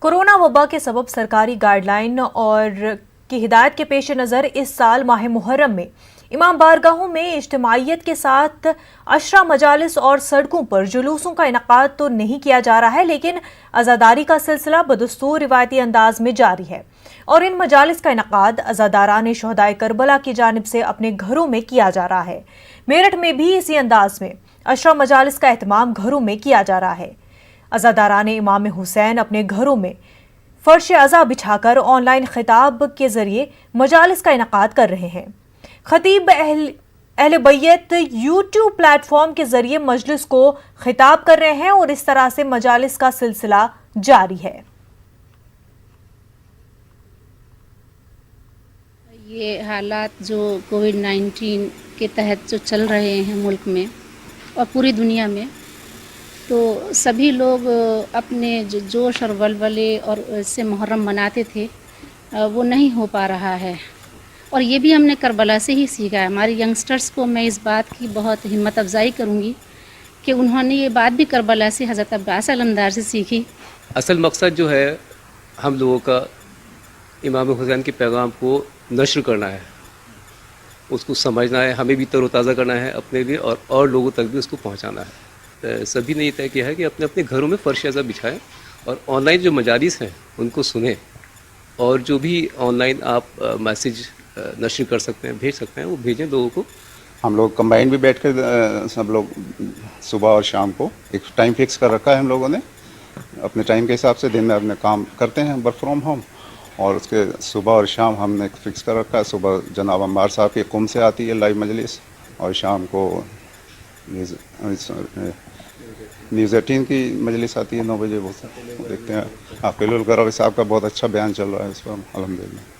Corona वबा के सबब सरकारी गाइडलाइन और की हिदायत के पेश नज़र इस साल माह मुहर्रम में इमाम बारगाहों में इज्तिमाइयत के साथ अशरा मजालिस और सड़कों पर जुलूसों का इनकाद तो नहीं किया जा रहा है, लेकिन अज़ादारी का सिलसिला बदस्तूर रिवायती अंदाज में जारी है और इन मजालिस का इनकाद अज़ादारान शुहदाए करबला की जानिब से अपने घरों में किया जा रहा है। मेरठ में भी इसी अंदाज में अशरा मजालिस का एहतमाम घरों में किया जा रहा है। अज़ादारान इमाम हुसैन अपने घरों में फर्श अज़ा बिछाकर ऑनलाइन खिताब के जरिए मजालिस का इनकाद कर रहे हैं। खतीब अहले बैत यूट्यूब प्लेटफॉर्म के जरिए मजलिस को खिताब कर रहे हैं और इस तरह से मजालिस का सिलसिला जारी है। ये हालात जो कोविड-19 के तहत जो चल रहे हैं मुल्क में और पूरी दुनिया में, तो सभी लोग अपने जो जोश और वलवले और इससे मुहर्रम मनाते थे वो नहीं हो पा रहा है। और ये भी हमने करबला से ही सीखा है। हमारे यंगस्टर्स को मैं इस बात की बहुत हिम्मत अफजाई करूँगी कि उन्होंने ये बात भी करबला से हज़रत अब्बास अलमदार से सीखी। असल मकसद जो है हम लोगों का इमाम हुसैन के पैगाम को नश्र करना है, उसको समझना है, हमें भी तरोताज़ा करना है अपने लिए और लोगों तक भी उसको पहुंचाना है। सभी ने ये तय किया है कि अपने अपने घरों में फर्श अज़ा बिछाएं और ऑनलाइन जो मजालिस हैं उनको सुनें और जो भी ऑनलाइन आप मैसेज नश्र कर सकते हैं, भेज सकते हैं, वो भेजें लोगों को। हम लोग कंबाइन भी बैठ कर सब लोग सुबह और शाम को एक टाइम फिक्स कर रखा है हम लोगों ने, अपने टाइम के हिसाब से दिन में अपने काम करते हैं वर्क फ्रॉम होम, और उसके सुबह और शाम हमने फिक्स कर रखा है। सुबह जनाब अम्बार साहब के कुम से आती है लाइव मजलिस और शाम को न्यूज़ 18 की मजलिस आती है 9 बजे। वो देखते हैं। हाफिजुल गरवी साहब का बहुत अच्छा बयान चल रहा है इस पर अल्हम्दुलिल्लाह।